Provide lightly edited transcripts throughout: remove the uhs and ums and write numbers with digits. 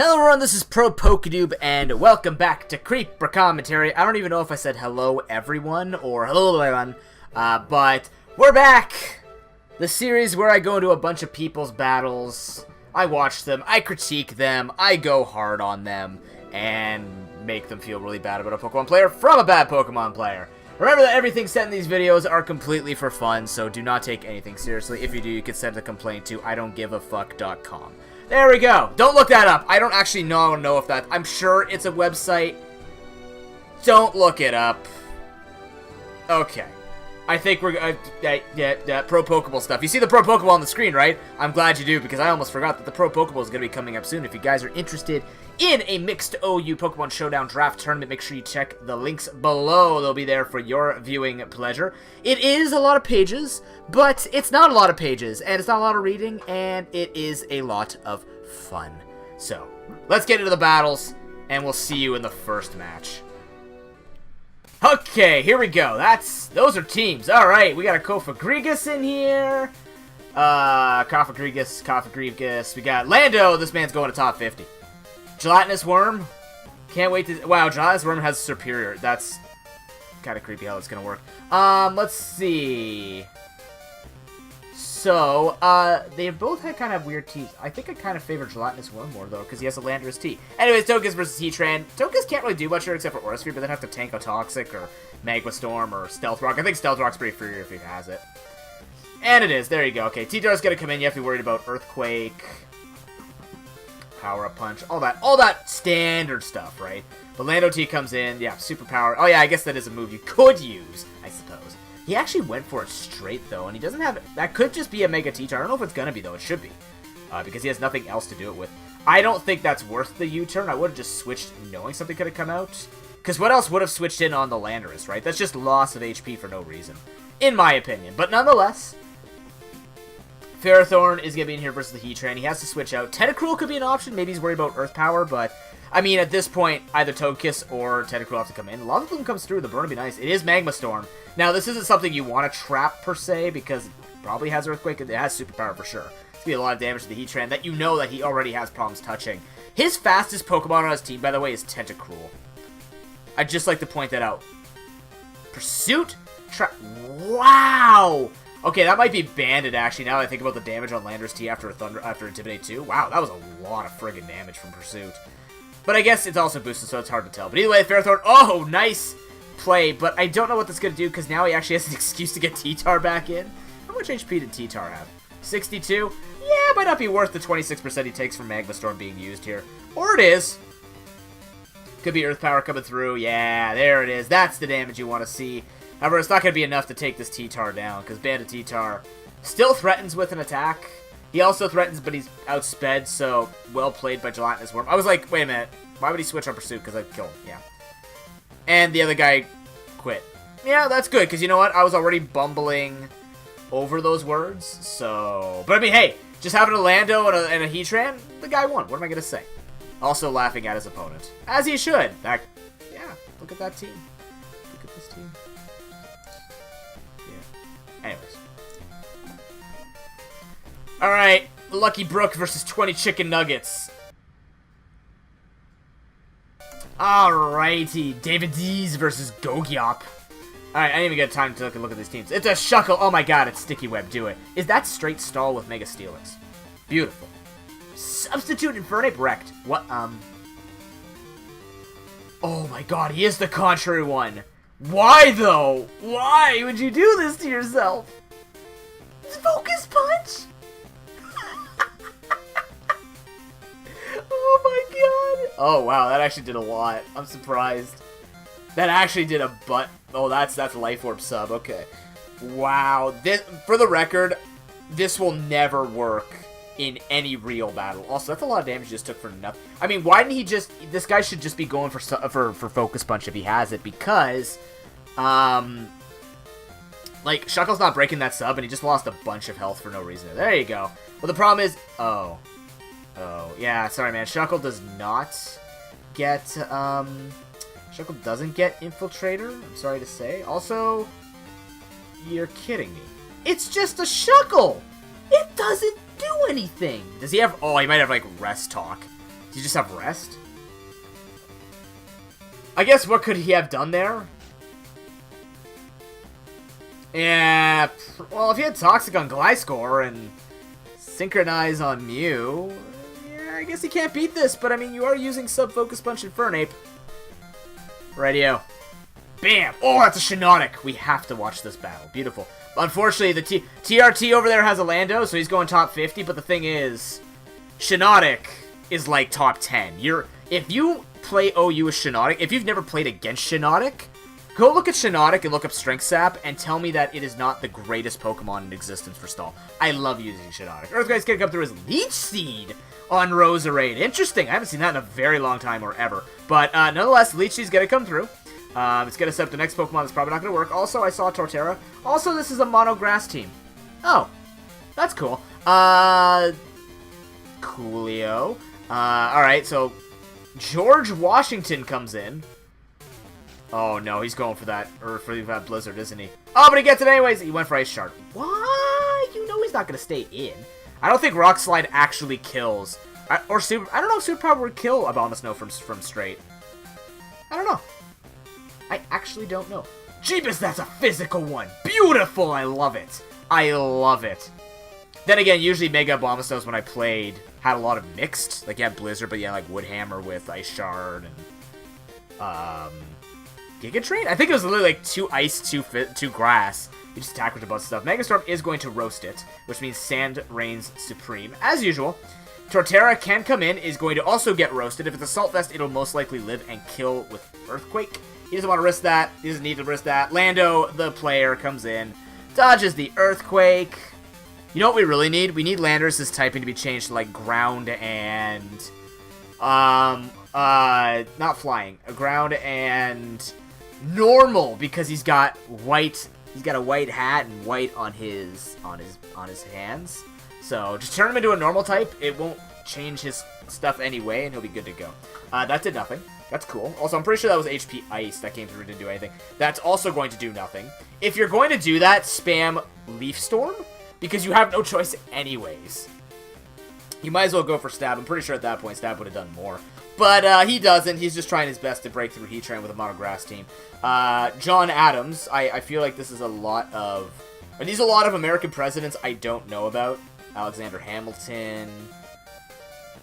Hello everyone, this is Pro Pokedoob, and welcome back to Creeper Commentary. I don't even know if I said hello everyone, or hello everyone, but we're back! The series where I go into a bunch of people's battles, I watch them, I critique them, I go hard on them, and make them feel really bad about a Pokemon player from a bad Pokemon player. Remember that everything said in these videos are completely for fun, so do not take anything seriously. If you do, you can send a complaint to IDon'tGiveAFuck.com. There we go. Don't look that up. I don't actually know if that... I'm sure it's a website. Don't look it up. Okay. I think we're... Pro Pokeball stuff. You see the Pro Pokeball on the screen, right? I'm glad you do, because I almost forgot that the Pro Pokeball is going to be coming up soon. If you guys are interested in a mixed OU Pokemon Showdown draft tournament, make sure you check the links below. They'll be there for your viewing pleasure. It is a lot of pages, but it's not a lot of pages, and it's not a lot of reading, and it is a lot of fun. So, let's get into the battles, and we'll see you in the first match. Okay, here we go. Those are teams. Alright, we got a Cofagrigus in here. Cofagrigus. We got Lando. This man's going to top 50. Gelatinous Worm. Can't wait to... Wow, Gelatinous Worm has Superior. That's kind of creepy how it's going to work. Let's see. So, they both had kind of weird teams. I think I kind of favor Gelatinous Worm more, though, because he has a Landorus T. Anyways, Togekiss versus Heatran. Togekiss can't really do much here except for Aura Sphere, but then have to tank a Toxic or Magma Storm or Stealth Rock. I think Stealth Rock's pretty free if he has it. And it is. There you go. Okay, T-Tar's going to come in. You have to be worried about Earthquake, Power-Up Punch, all that standard stuff, right? But Lando T comes in. Yeah, Super Power. Oh, yeah, I guess that is a move you could use, I suppose. He actually went for it straight, though, and he doesn't have... That could just be a Mega T-Tar. I don't know if it's going to be, though. It should be, because he has nothing else to do it with. I don't think that's worth the U-turn. I would have just switched knowing something could have come out. Because what else would have switched in on the Landorus, right? That's just loss of HP for no reason, in my opinion. But nonetheless, Ferrothorn is going to be in here versus the Heatran. He has to switch out. Tentacruel could be an option. Maybe he's worried about Earth Power, but... I mean, at this point, either Togekiss or Tentacruel have to come in. A lot of them comes through. The burn would be nice. It is Magma Storm. Now, this isn't something you want to trap, per se, because it probably has Earthquake. It has Superpower for sure. It's going to be a lot of damage to the Heatran that you know that he already has problems touching. His fastest Pokemon on his team, by the way, is Tentacruel. I'd just like to point that out. Pursuit? Wow! Okay, that might be banded, actually, now that I think about the damage on Landorus T after Intimidate 2. Wow, that was a lot of friggin' damage from Pursuit. But I guess it's also boosted, so it's hard to tell. But either way, Ferrothorn, oh, nice play. But I don't know what this is going to do, because now he actually has an excuse to get T-Tar back in. How much HP did T-Tar have? 62? Yeah, it might not be worth the 26% he takes from Magma Storm being used here. Or it is. Could be Earth Power coming through. Yeah, there it is. That's the damage you want to see. However, it's not going to be enough to take this T-Tar down, because Banded T-Tar still threatens with an attack. He also threatens, but he's outsped, so well played by Gelatinous Worm. I was like, wait a minute, why would he switch on Pursuit? Because I'd kill him, yeah. And the other guy quit. Yeah, that's good, because you know what? I was already bumbling over those words, so... But I mean, hey, just having a Lando and a Heatran, the guy won. What am I going to say? Also laughing at his opponent. As he should. Yeah, look at that team. Look at this team. Yeah. Anyways. Alright, Lucky Brook versus 20 Chicken Nuggets. Alrighty, David Dees versus Gogiop. Alright, I didn't even get time to look at these teams. It's a Shuckle. Oh my god, it's Sticky Web. Do it. Is that straight stall with Mega Steelix? Beautiful. Substitute Infernape wrecked. What, Oh my god, he is the contrary one. Why, though? Why would you do this to yourself? Focus Punch? Oh my god. Oh wow, that actually did a lot. I'm surprised. That actually did a butt. Oh, that's Life Orb sub. Okay. Wow. This, for the record, this will never work in any real battle. Also, that's a lot of damage he just took for nothing. I mean, why didn't he just... This guy should just be going for Focus Punch if he has it, because... Like, Shuckle's not breaking that sub, and he just lost a bunch of health for no reason. There you go. Well, the problem is... Oh, yeah, sorry, man. Shuckle does not get, Shuckle doesn't get Infiltrator, I'm sorry to say. Also, you're kidding me. It's just a Shuckle! It doesn't do anything! Does he have... Oh, he might have, like, Rest Talk. Do you just have rest? I guess what could he have done there? Yeah, well, if he had Toxic on Gliscor and Synchronize on Mew, yeah, I guess he can't beat this, but I mean, you are using Sub-Focus Punch and Fernape. Radio. Bam! Oh, that's a Shiinotic! We have to watch this battle. Beautiful. Unfortunately, the TRT over there has a Lando, so he's going top 50, but the thing is, Shiinotic is like top 10. If you play OU with Shiinotic, if you've never played against Shiinotic, go look at Shiinotic and look up Strength Sap and tell me that it is not the greatest Pokemon in existence for Stall. I love using Shiinotic. Earthquake's gonna come through as Leech Seed on Roserade. Interesting. I haven't seen that in a very long time or ever. But nonetheless, Leech Seed's gonna come through. It's gonna set up the next Pokemon that's probably not gonna work. Also, I saw Torterra. Also, this is a mono grass team. Oh, that's cool. Coolio. Alright, so George Washington comes in. Oh no, he's going for that, or for that Blizzard, isn't he? Oh, but he gets it anyways. He went for Ice Shard. What? You know he's not gonna stay in. I don't think Rock Slide actually kills, I don't know if Super Power would kill Abomasnow from straight. I don't know. I actually don't know. Jeebus, that's a physical one. Beautiful. I love it. I love it. Then again, usually Mega Abomasnows when I played had a lot of mixed. Like, you had Blizzard, but you had, like, Woodhammer with Ice Shard and, Giga Drain? I think it was literally, like, 2 Ice, 2 Grass. You just attack with a bunch of stuff. Megastorm is going to roast it, which means Sand reigns supreme. As usual, Torterra can come in, is going to also get roasted. If it's Assault Vest, it'll most likely live and kill with Earthquake. He doesn't want to risk that. He doesn't need to risk that. Lando, the player, comes in, dodges the Earthquake. You know what we really need? We need Landorus' typing to be changed to, like, ground and, not flying. Ground and normal, because he's got white, he's got a white hat and white on his hands. So, just turn him into a normal type. It won't change his stuff anyway, and he'll be good to go. That did nothing. That's cool. Also, I'm pretty sure that was HP Ice that came through and didn't do anything. That's also going to do nothing. If you're going to do that, spam Leaf Storm, because you have no choice anyways. You might as well go for Stab. I'm pretty sure at that point Stab would have done more. But he doesn't. He's just trying his best to break through Heatran with a Mono Grass team. John Adams. I feel like this is a lot of... Are these a lot of American presidents I don't know about? Alexander Hamilton...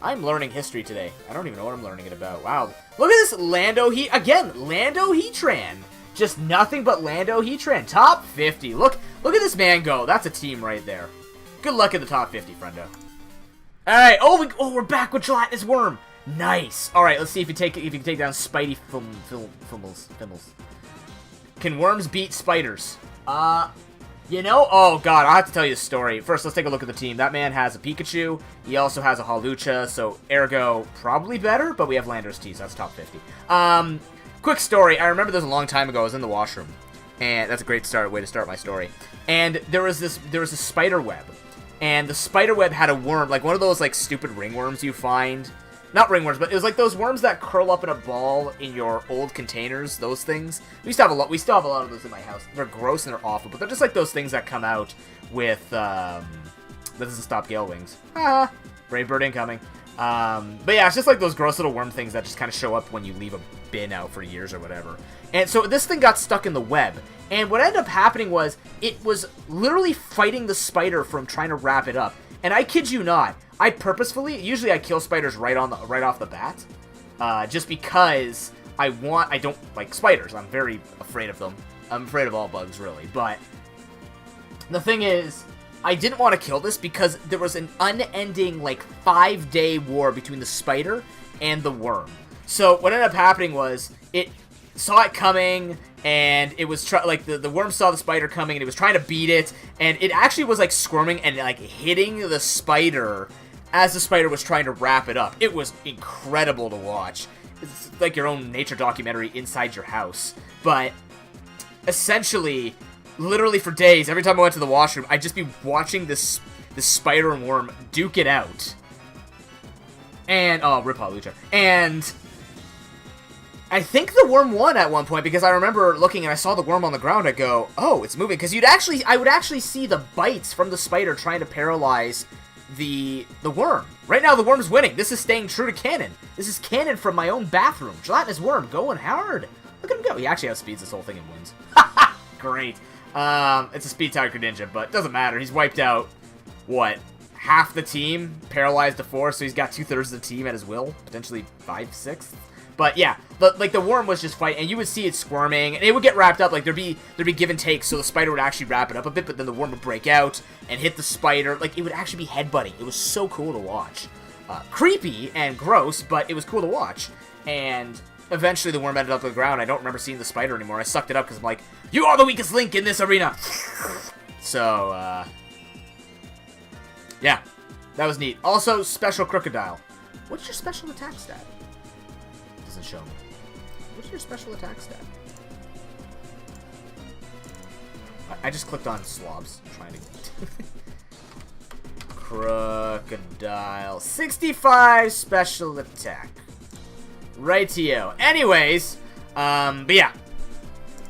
I'm learning history today. I don't even know what I'm learning it about. Wow. Look at this Lando Again, Lando Heatran. Just nothing but Lando Heatran. Top 50. Look at this man go. That's a team right there. Good luck in the top 50, friendo. Alright. Oh, we're back with Gelatinous Worm. Nice. Alright, let's see if you can take down Spidey Fimmels. Can worms beat spiders? You know, oh god, I'll have to tell you a story. First, let's take a look at the team. That man has a Pikachu. He also has a Hawlucha, so ergo, probably better, but we have Landorus T, so that's top 50. Quick story. I remember this a long time ago. I was in the washroom, and that's a great way to start my story. And there was a spider web, and the spider web had a worm, like one of those like stupid ringworms you find. Not ringworms, but it was like those worms that curl up in a ball in your old containers, those things. We still have a lot of those in my house. They're gross and they're awful, but they're just like those things that come out with, that doesn't stop Gale Wings. Ah, Brave Bird incoming. But yeah, it's just like those gross little worm things that just kind of show up when you leave a bin out for years or whatever. And so this thing got stuck in the web. And what ended up happening was, it was literally fighting the spider from trying to wrap it up. And I kid you not, I purposefully, usually I kill spiders right off the bat, just because I don't like spiders. I'm very afraid of them. I'm afraid of all bugs, really. But the thing is, I didn't want to kill this because there was an unending, like, 5-day war between the spider and the worm. So what ended up happening was, it saw it coming, and it was the worm saw the spider coming, and it was trying to beat it, and it actually was like squirming and like hitting the spider as the spider was trying to wrap it up. It was incredible to watch. It's like your own nature documentary inside your house. But essentially, literally for days, every time I went to the washroom, I'd just be watching this spider and worm duke it out. And oh, rip Hawlucha. And I think the worm won at one point, because I remember looking and I saw the worm on the ground. I go, oh, it's moving. Because I would actually see the bites from the spider trying to paralyze the worm. Right now, the worm's winning. This is staying true to canon. This is canon from my own bathroom. Gelatinous worm going hard. Look at him go. He actually outspeeds this whole thing and wins. Great. It's a speed tiger ninja, but it doesn't matter. He's wiped out, what, half the team, paralyzed to 4, so he's got 2/3 of the team at his will, potentially 5/6. But yeah, like the worm was just fighting, and you would see it squirming, and it would get wrapped up. Like there'd be give and take, so the spider would actually wrap it up a bit, but then the worm would break out and hit the spider. Like it would actually be headbutting. It was so cool to watch. Creepy and gross, but it was cool to watch. And eventually the worm ended up on the ground. I don't remember seeing the spider anymore. I sucked it up because I'm like, you are the weakest link in this arena. So yeah, that was neat. Also, special crocodile. What's your special attack stat? Doesn't show me. What's your special attack stat? I just clicked on slobs, trying to get crocodile 65 special attack. Rightio. Anyways, but yeah,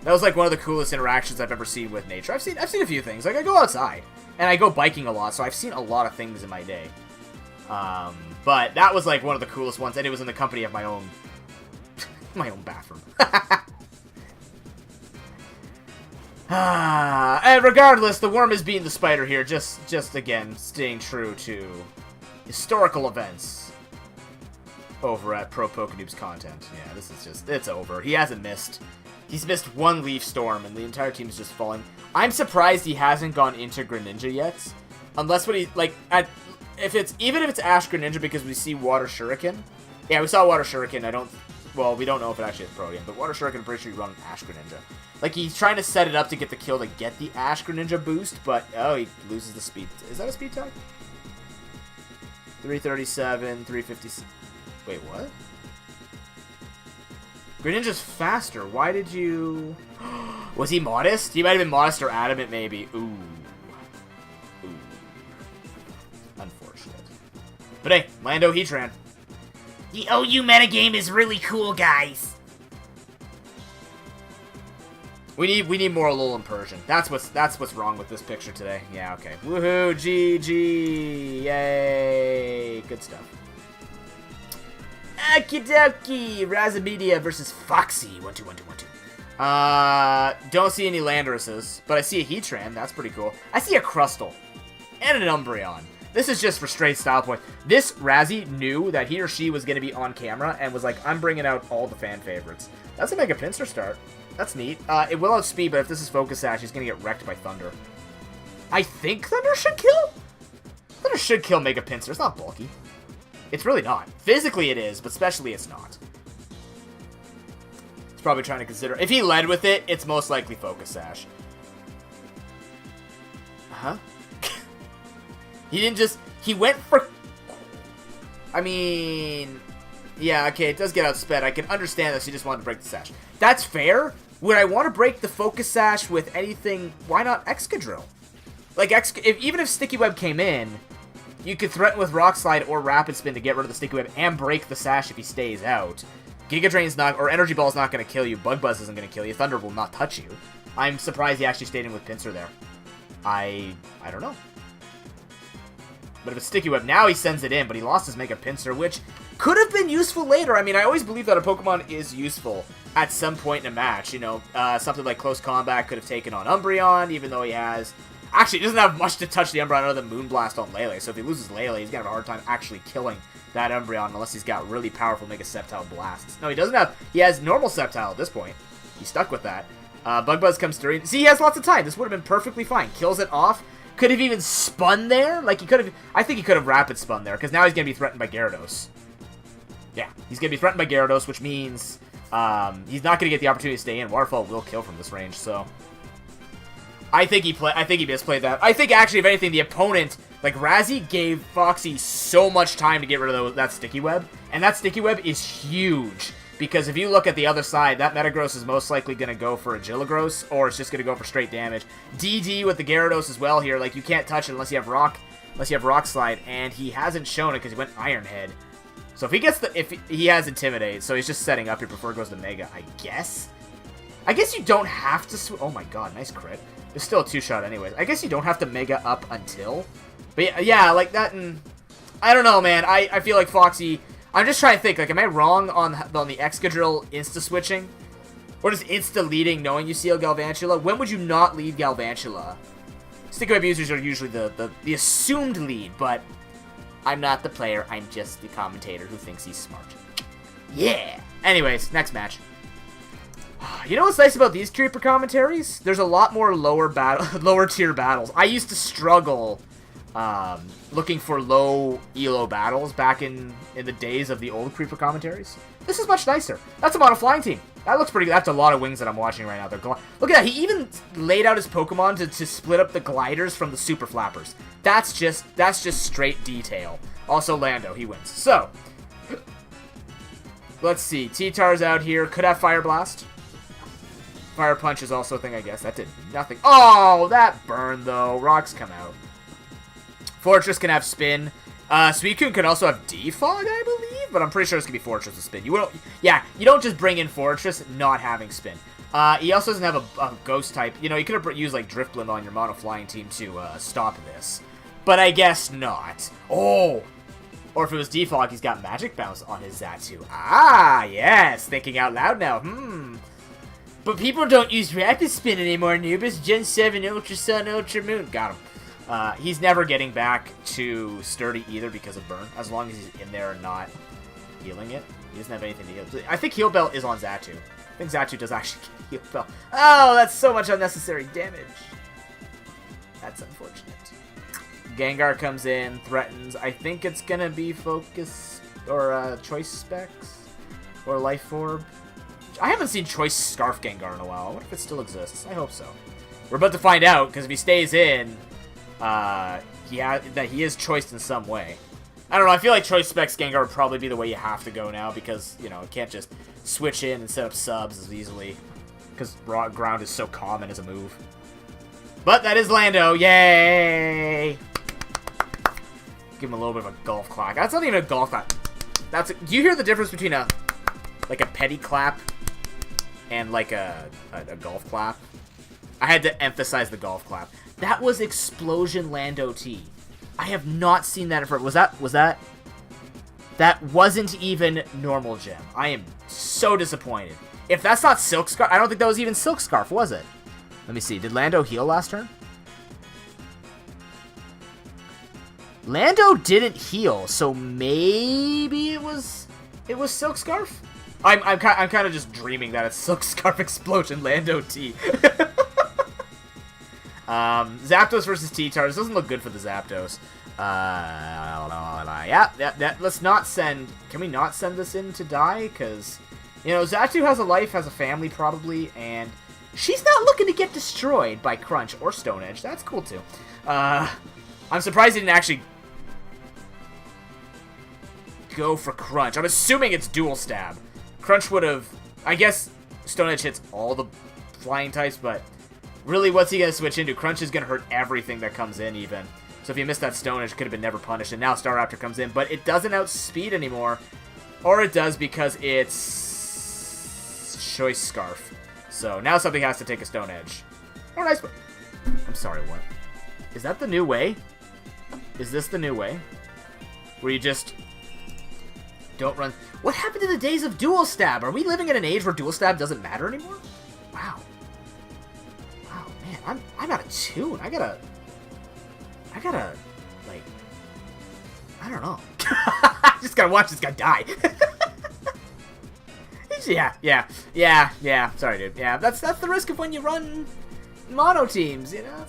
that was like one of the coolest interactions I've ever seen with nature. I've seen a few things. Like I go outside and I go biking a lot, so I've seen a lot of things in my day. But that was like one of the coolest ones, and it was in the company of my own bathroom. And regardless, the worm is beating the spider here, just again staying true to historical events over at Pro Pokenoob's content. Yeah, this is just, it's over. He hasn't missed. He's missed one Leaf Storm, and the entire team is just falling. I'm surprised he hasn't gone into Greninja yet, unless what he like even if it's Ash Greninja, because we see Water Shuriken. Yeah, we saw Water Shuriken. Well, we don't know if it actually is Protean, but Water Shuriken, I'm pretty sure you run Ash Greninja. Like, he's trying to set it up to get the kill to get the Ash Greninja boost, but, oh, he loses the speed. Is that a speed tag? 337, 350. Wait, what? Greninja's faster. Why did you... Was he modest? He might have been modest or adamant, maybe. Ooh. Unfortunate. But hey, Lando Heatran. The OU metagame is really cool, guys. We need more Alolan Persian. That's what's wrong with this picture today. Yeah, okay. Woohoo, GG, yay, good stuff. Okie Razamedia versus Foxy. 1-2, 1-2, 1-2. Don't see any Landrases, but I see a Heatran. That's pretty cool. I see a Crustle and an Umbreon. This is just for straight style point. This Razzie knew that he or she was going to be on camera and was like, I'm bringing out all the fan favorites. That's a Mega Pinsir start. That's neat. It will outspeed, but if this is Focus Sash, he's going to get wrecked by Thunder. I think Thunder should kill? Thunder should kill Mega Pinsir. It's not bulky. It's really not. Physically it is, but specially it's not. He's probably trying to consider... If he led with it, it's most likely Focus Sash. Huh? He didn't just... He went for... I mean... Yeah, okay, it does get outsped. I can understand this. He just wanted to break the Sash. That's fair. Would I want to break the Focus Sash with anything? Why not Excadrill? Like, even if Sticky Web came in, you could threaten with Rock Slide or Rapid Spin to get rid of the Sticky Web and break the Sash if he stays out. Giga Drain's not... Or Energy Ball's not going to kill you. Bug Buzz isn't going to kill you. Thunder will not touch you. I'm surprised he actually stayed in with Pinsir there. I don't know. But if it's Sticky Web, now he sends it in, but he lost his Mega Pinsir, which could have been useful later. I mean, I always believe that a Pokemon is useful at some point in a match. You know, something like Close Combat could have taken on Umbreon, even though he has... Actually, he doesn't have much to touch the Umbreon other than Moonblast on Lele, so if he loses Lele, he's going to have a hard time actually killing that Umbreon unless he's got really powerful Mega Sceptile Blasts. No, he doesn't have... He has normal Sceptile at this point. He's stuck with that. Bug Buzz comes through. See, he has lots of time. This would have been perfectly fine. Kills it off. Could have even spun there. Like, he could have... I think he could have Rapid Spun there, because now he's going to be threatened by Gyarados. Yeah, he's going to be threatened by Gyarados, which means he's not going to get the opportunity to stay in. Waterfall will kill from this range, so... I think he misplayed that. I think, actually, if anything, the opponent... Like, Razzie gave Foxy so much time to get rid of that Sticky Web, and that Sticky Web is huge. Because if you look at the other side, that Metagross is most likely going to go for a Agilagross, or it's just going to go for straight damage. DD with the Gyarados as well here. Like, you can't touch it unless you have Rock Slide, and he hasn't shown it because he went Iron Head. So if he gets if he has Intimidate, so he's just setting up here before it goes to Mega, I guess. I guess you don't have to... Oh my god, nice crit. It's still a 2-shot anyways. I guess you don't have to Mega up until... But yeah, like that, and I don't know, man. I feel like Foxy. I'm just trying to think. Like, am I wrong on the Excadrill insta switching, or just insta leading, knowing you seal Galvantula? When would you not lead Galvantula? Stick Web users are usually the assumed lead, but I'm not the player. I'm just the commentator who thinks he's smart. Yeah. Anyways, next match. You know what's nice about these Creeper commentaries? There's a lot more lower tier battles. I used to struggle looking for low elo battles back in the days of the old Creeper commentaries. This is much nicer. That's a Mono-Flying team. That looks pretty good. That's a lot of wings that I'm watching right now. Look at that. He even laid out his Pokemon to split up the gliders from the Super Flappers. That's just straight detail. Also, Lando, he wins. So, let's see. T-Tar's out here. Could have Fire Blast. Fire Punch is also a thing, I guess. That did nothing. Oh, that burned, though. Rocks come out. Fortress can have Spin. Suicune can also have Defog, I believe, but I'm pretty sure it's gonna be Fortress with Spin. You don't just bring in Fortress not having Spin. He also doesn't have a Ghost type. You know, you could have used like Drifblim on your Mono-Flying team to stop this, but I guess not. Oh, or if it was Defog, he's got Magic Bounce on his Xatu. Ah, yes, thinking out loud now. But people don't use Rapid Spin anymore, Noobus. Gen 7 Ultra Sun, Ultra Moon. Got him. He's never getting back to Sturdy either because of Burn, as long as he's in there and not healing it. He doesn't have anything to heal. I think Heal Belt is on Xatu. I think Xatu does actually get Heal Belt. Oh, that's so much unnecessary damage. That's unfortunate. Gengar comes in, threatens. I think it's going to be Focus or Choice Specs or Life Orb. I haven't seen Choice Scarf Gengar in a while. I wonder if it still exists. I hope so. We're about to find out, because if he stays in, that he is choiced in some way. I don't know, I feel like Choice Specs Gengar would probably be the way you have to go now, because, you know, it can't just switch in and set up subs as easily, because Ground is so common as a move. But that is Lando, yay! Give him a little bit of a golf clap. That's not even a golf clap. Do you hear the difference between a petty clap and like a golf clap? I had to emphasize the golf clap. That was Explosion Lando T. I have not seen that in forever. Was that? That wasn't even normal gem. I am so disappointed. If that's not Silk Scarf, I don't think that was even Silk Scarf, was it? Let me see. Did Lando heal last turn? Lando didn't heal, so maybe it was Silk Scarf. I'm kind of just dreaming that it's Silk Scarf Explosion Lando T. Zapdos versus T-Tar. This doesn't look good for the Zapdos. Yeah, let's not send... Can we not send this in to die? Because, you know, Xatu has a life, has a family probably, and she's not looking to get destroyed by Crunch or Stone Edge. That's cool, too. I'm surprised he didn't actually go for Crunch. I'm assuming it's Dual Stab. Crunch would have... I guess Stone Edge hits all the flying types, but... Really, what's he going to switch into? Crunch is going to hurt everything that comes in, even. So if you missed that Stone Edge, it could have been never punished. And now Staraptor comes in, but it doesn't outspeed anymore. Or it does because it's Choice Scarf. So now something has to take a Stone Edge. Oh, nice. I'm sorry, what? Is that the new way? Is this the new way? Where you just don't run... What happened to the days of Dual Stab? Are we living in an age where Dual Stab doesn't matter anymore? Wow. Man, I'm out of tune. I gotta, like, I don't know. I just gotta watch this guy die. yeah. Sorry, dude. Yeah, that's the risk of when you run mono teams, you know?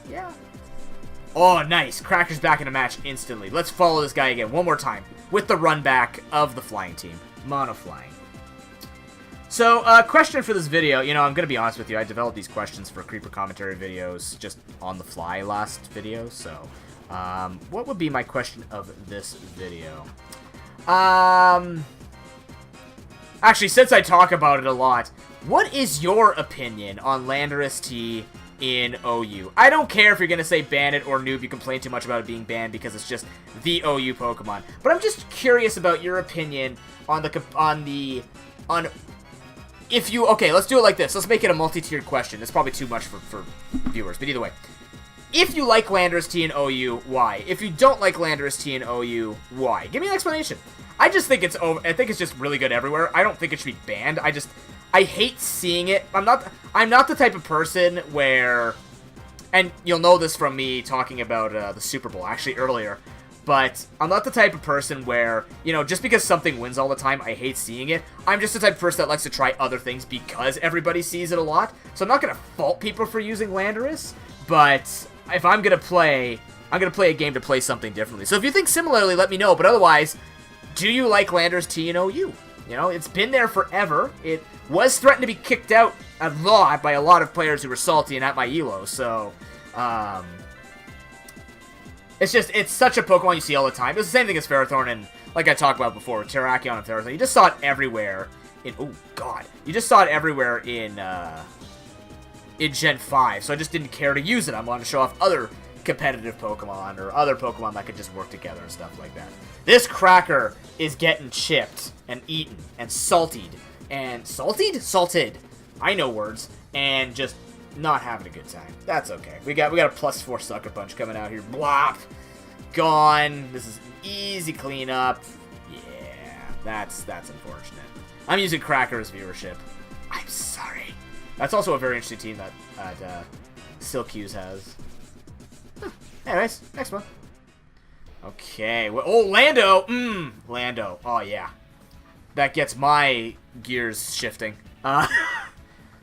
Yeah. Oh, nice. Cracker's back in a match instantly. Let's follow this guy again one more time with the run back of the flying team. Mono flying. So, question for this video. You know, I'm going to be honest with you. I developed these questions for Creeper commentary videos just on the fly last video. So, what would be my question of this video? Actually, since I talk about it a lot, what is your opinion on Landorus T in OU? I don't care if you're going to say ban it or noob. You complain too much about it being banned because it's just the OU Pokemon. But I'm just curious about your opinion on if you... Okay, let's do it like this. Let's make it a multi-tiered question. It's probably too much for viewers, but either way. If you like Landorus T and OU, why? If you don't like Landorus T and OU, why? Give me an explanation. I just think it's over. I think it's just really good everywhere. I don't think it should be banned. I hate seeing it. I'm not the type of person where, and you'll know this from me talking about the Super Bowl actually earlier, but I'm not the type of person where, you know, just because something wins all the time, I hate seeing it. I'm just the type of person that likes to try other things because everybody sees it a lot. So I'm not going to fault people for using Landorus, but if I'm going to play, I'm going to play a game to play something differently. So if you think similarly, let me know. But otherwise, do you like Landorus T and OU? You know, it's been there forever. It was threatened to be kicked out a lot by a lot of players who were salty and at my elo. So, it's such a Pokemon you see all the time. It's the same thing as Ferrothorn, and like I talked about before, Terrakion and Ferrothorn. You just saw it everywhere in, oh god, you just saw it everywhere in Gen 5, so I just didn't care to use it. I wanted to show off other competitive Pokemon, or other Pokemon that could just work together and stuff like that. This cracker is getting chipped, and eaten, and salted, salted, I know words, and just not having a good time. That's okay. We got a +4 Sucker Punch coming out here. Blop. Gone. This is an easy cleanup. Yeah, that's unfortunate. I'm using Cracker as viewership. I'm sorry. That's also a very interesting team that Silcuse has. Anyways, next one. Okay. Well, oh, Lando. Lando. Oh, yeah. That gets my gears shifting. That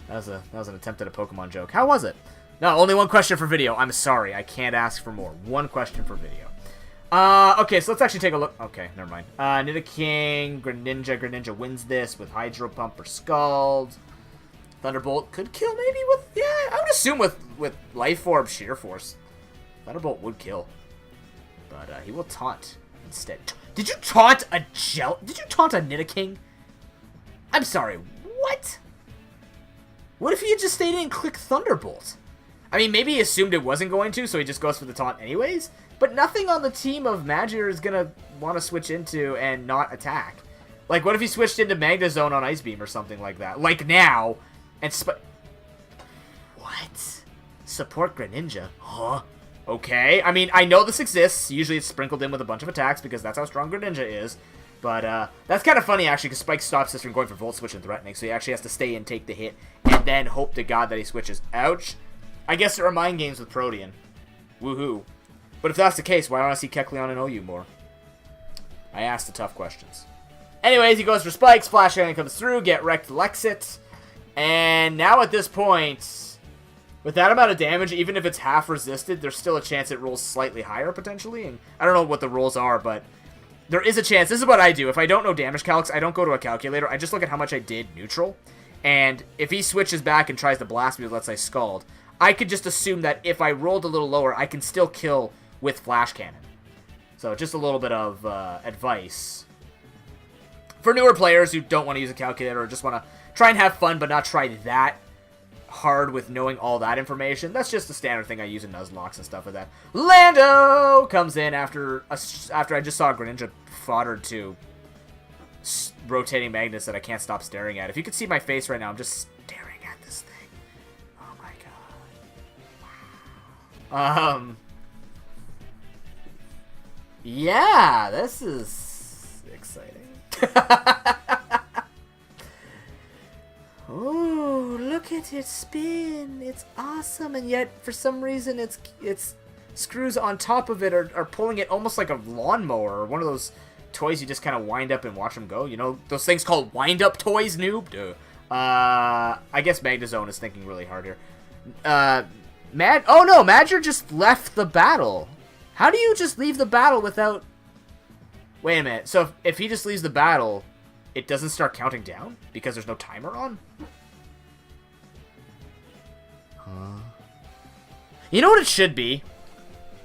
was an attempt at a Pokemon joke. How was it? No, only one question for video. I'm sorry. I can't ask for more. One question for video. Okay, so let's actually take a look. Okay, never mind. Nidoking, Greninja. Greninja wins this with Hydro Pump or Scald. Thunderbolt could kill maybe with, yeah, I would assume with Life Orb, Sheer Force. Thunderbolt would kill. But he will taunt instead. Did you taunt a Nidoking? I'm sorry, what? What if he had just stayed in and clicked Thunderbolt? I mean, maybe he assumed it wasn't going to, so he just goes for the taunt anyways. But nothing on the team of Magier is going to want to switch into and not attack. Like, what if he switched into Magnezone on Ice Beam or something like that? Like now, and what? Support Greninja? Huh? Okay, I mean, I know this exists. Usually it's sprinkled in with a bunch of attacks because that's how strong Greninja is. But that's kind of funny, actually, because Spike stops this from going for Volt Switch and threatening, so he actually has to stay and take the hit, and then hope to God that he switches. Ouch. I guess there are mind games with Protean. Woohoo. But if that's the case, why don't I see Kecleon and OU more? I asked the tough questions. Anyways, he goes for Spike, Splash Cannon comes through, Get Wrecked, Lexit. And now at this point, with that amount of damage, even if it's half resisted, there's still a chance it rolls slightly higher, potentially. And I don't know what the rolls are, but there is a chance. This is what I do. If I don't know damage calcs, I don't go to a calculator. I just look at how much I did neutral. And if he switches back and tries to blast me with, let's say, Scald, I could just assume that if I rolled a little lower, I can still kill with Flash Cannon. So just a little bit of advice for newer players who don't want to use a calculator or just want to try and have fun but not try that hard with knowing all that information. That's just the standard thing I use in Nuzlocke and stuff like that. Lando comes in after I just saw Greninja foddered to rotating magnets that I can't stop staring at. If you could see my face right now, I'm just staring at this thing. Oh my god. Wow. Yeah, this is exciting. Oh, look at it spin. It's awesome, and yet for some reason its screws on top of it are pulling it almost like a lawnmower or one of those toys you just kind of wind up and watch them go. You know, those things called wind-up toys, noob? Duh. I guess Magnezone is thinking really hard here. Oh no, Magier just left the battle. How do you just leave the battle without... Wait a minute. So if he just leaves the battle, it doesn't start counting down? Because there's no timer on? Huh? You know what it should be?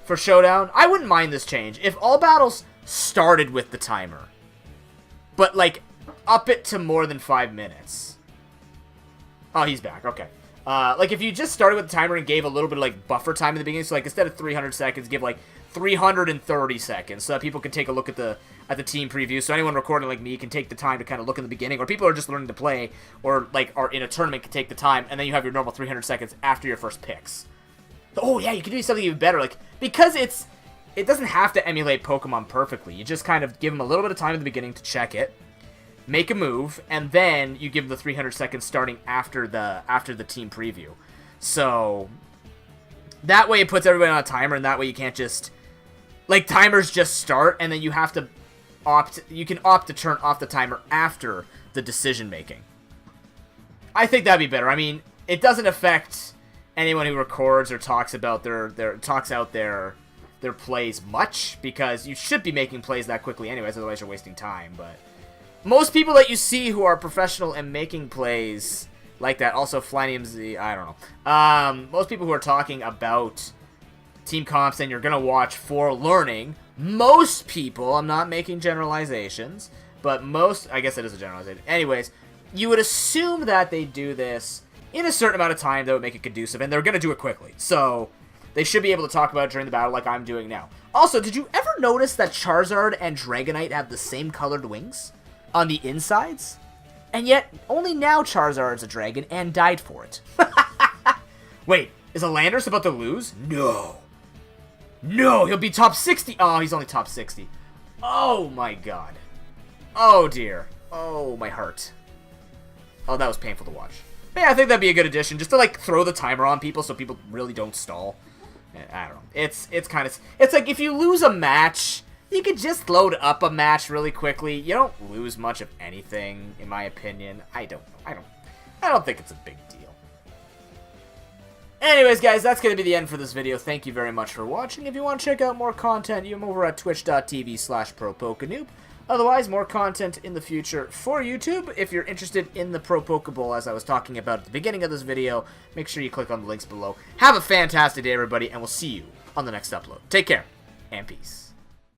For Showdown? I wouldn't mind this change. If all battles started with the timer. But, like, up it to more than 5 minutes. Oh, he's back. Okay. Like, if you just started with the timer and gave a little bit of, like, buffer time in the beginning, so, like, instead of 300 seconds, give, like, 330 seconds, so that people can take a look at the team preview, so anyone recording like me can take the time to kind of look in the beginning, or people are just learning to play, or, like, are in a tournament can take the time, and then you have your normal 300 seconds after your first picks. Oh yeah, you can do something even better. Like, because it doesn't have to emulate Pokemon perfectly. You just kind of give them a little bit of time at the beginning to check it, make a move, and then you give them the 300 seconds starting after the team preview. So that way it puts everybody on a timer, and that way you can't just, like, timers just start, and then you have to you can opt to turn off the timer after the decision making. I think that'd be better. I mean, it doesn't affect anyone who records or talks about their plays much, because you should be making plays that quickly anyways, otherwise you're wasting time. But most people that you see who are professional and making plays like that, also FlyNMZ, I don't know. Most people who are talking about team comps and you're gonna watch for learning, most people, I'm not making generalizations, but most, I guess it is a generalization. Anyways, you would assume that they do this in a certain amount of time that would make it conducive, and they're gonna do it quickly. So they should be able to talk about it during the battle like I'm doing now. Also, did you ever notice that Charizard and Dragonite have the same colored wings on the insides? And yet, only now Charizard's a dragon and died for it. Wait, is Landorus about to lose? No. No, he'll be top 60. Oh, he's only top 60. Oh my god. Oh dear. Oh, my heart. Oh, that was painful to watch. But yeah, I think that'd be a good addition, just to, like, throw the timer on people so people really don't stall. I don't know. It's kind of... It's like, if you lose a match, you could just load up a match really quickly. You don't lose much of anything, in my opinion. I don't think it's a big deal. Anyways, guys, that's going to be the end for this video. Thank you very much for watching. If you want to check out more content, you can over at twitch.tv/ProPokeNoob. Otherwise, more content in the future for YouTube. If you're interested in the Pro Pokeball, as I was talking about at the beginning of this video, make sure you click on the links below. Have a fantastic day, everybody, and we'll see you on the next upload. Take care, and peace.